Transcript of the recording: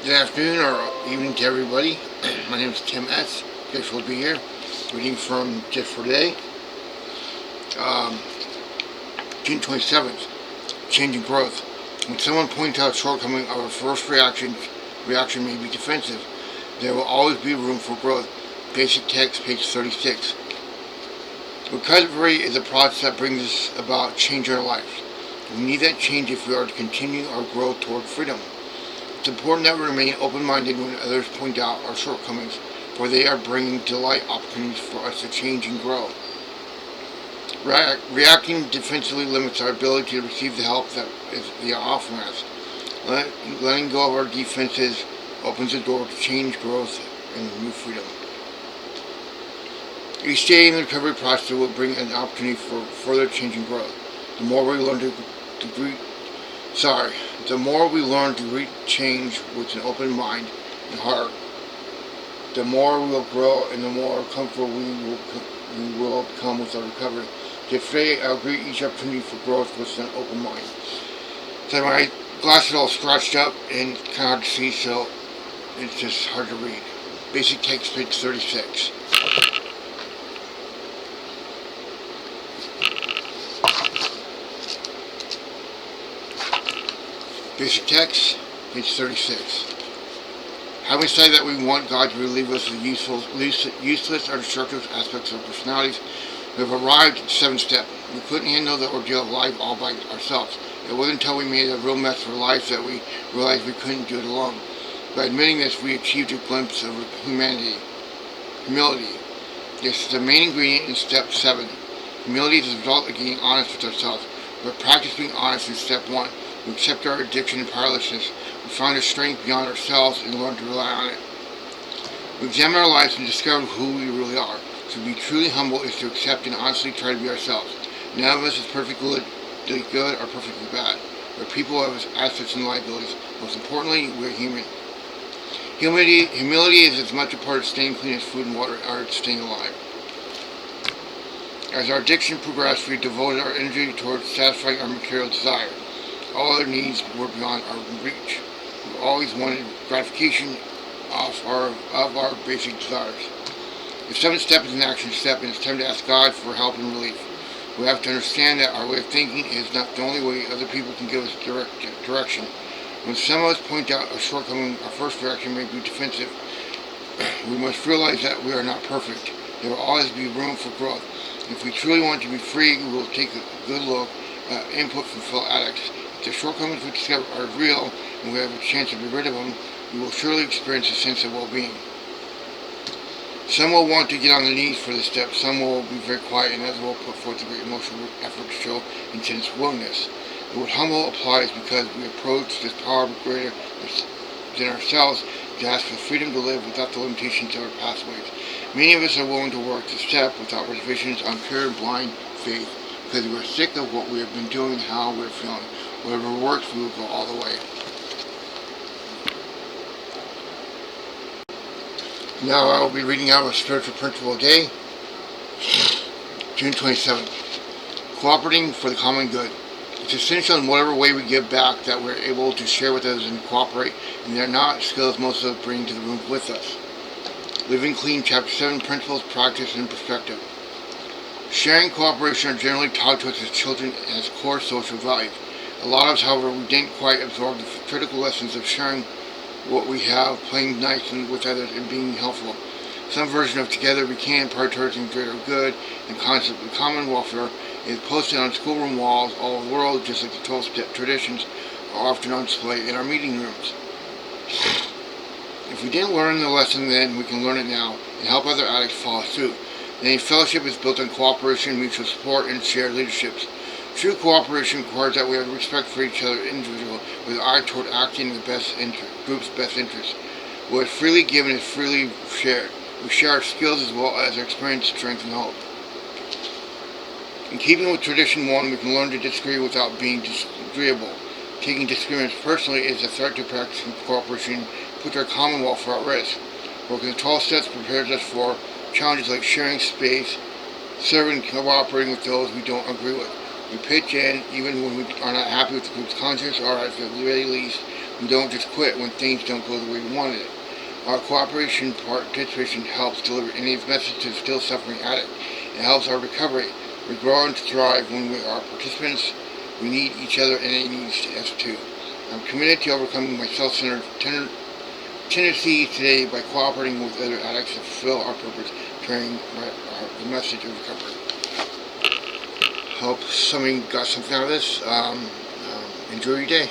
Good afternoon or evening to everybody. My name is Tim S. Grateful to be here. Reading from Just for Today, um, June 27th. Changing growth. When someone points out shortcoming, our first reaction may be defensive. There will always be room for growth. Basic text, page 36. Recovery is a process that brings us about change in our lives. We need that change if we are to continue our growth toward freedom. It's important that we remain open-minded when others point out our shortcomings, for they are bringing to light opportunities for us to change and grow. Reacting defensively limits our ability to receive the help that they are offering us. Letting go of our defenses opens the door to change, growth, and new freedom. Each day in the recovery process will bring an opportunity for further change and growth. The more we learn to greet change with an open mind and heart, the more we will grow and the more comfortable we will become with our recovery. Today, I'll greet each opportunity for growth with an open mind. So my glasses are all scratched up and kind of hard to see, so it's just hard to read. Basic text, page 36. Basic text, page 36. Having said that we want God to relieve us of the useless or destructive aspects of our personalities, we have arrived at the seventh step. We couldn't handle the ordeal of life all by ourselves. It wasn't until we made a real mess of our lives that we realized we couldn't do it alone. By admitting this, we achieved a glimpse of humility. This is the main ingredient in step 7. Humility is the result of getting honest with ourselves. We practice being honest in step 1. We accept our addiction and powerlessness. We find our strength beyond ourselves and learn to rely on it. We examine our lives and discover who we really are. To be truly humble is to accept and honestly try to be ourselves. None of us is perfectly good or perfectly bad. We're people of assets and liabilities. Most importantly, we're human. Humility is as much a part of staying clean as food and water are to staying alive. As our addiction progressed, we devoted our energy towards satisfying our material desire. All other needs were beyond our reach. We always wanted gratification of our basic desires. The seventh step is an action step, and it's time to ask God for help and relief. We have to understand that our way of thinking is not the only way other people can give us direction. When some of us point out a shortcoming, our first reaction may be defensive. We must realize that we are not perfect. There will always be room for growth. If we truly want to be free, we will take a good look at input from fellow addicts. If the shortcomings we discover are real and we have a chance to be rid of them, we will surely experience a sense of well-being. Some will want to get on their knees for this step, some will be very quiet, and others will put forth a great emotional effort to show intense willingness. The word humble applies because we approach this power greater than ourselves to ask for freedom to live without the limitations of our pathways. Many of us are willing to work this step without reservations on pure and blind faith, because we're sick of what we have been doing and how we're feeling. Whatever works, we will go all the way. Now I will be reading out a spiritual principle day, June 27th. Cooperating for the common good. It's essential in whatever way we give back that we're able to share with others and cooperate, and they're not skills most of us bring to the room with us. Living Clean, Chapter 7, Principles, Practice, and Perspective. Sharing and cooperation are generally taught to us as children as core social values. A lot of us, however, we didn't quite absorb the critical lessons of sharing what we have, playing nice with others, and being helpful. Some version of Together We Can, prioritizing greater good and concept of common welfare is posted on schoolroom walls all over the world, just like the 12-step traditions are often on display in our meeting rooms. If we didn't learn the lesson then, we can learn it now and help other addicts follow suit. Then fellowship is built on cooperation, mutual support, and shared leaderships. True cooperation requires that we have respect for each other individually, with an eye toward acting in the group's best interest. What is freely given is freely shared. We share our skills as well as our experience, strength, and hope. In keeping with tradition 1, we can learn to disagree without being disagreeable. Taking disagreements personally is a threat to practicing cooperation, puts our common welfare at risk. Working the 12 steps prepares us for challenges like sharing space, serving and cooperating with those we don't agree with. We pitch in even when we are not happy with the group's conscience, or at the very least, We don't just quit when things don't go the way we wanted it. Our cooperation participation helps deliver NA's message to the still suffering addict. It helps our recovery. We grow and thrive when we are participants. We need each other, and NA needs us too. I'm committed to overcoming my self-centered tendencies today by cooperating with other addicts to fulfill our purpose, carrying the message of recovery. Hope somebody got something out of this. Enjoy your day.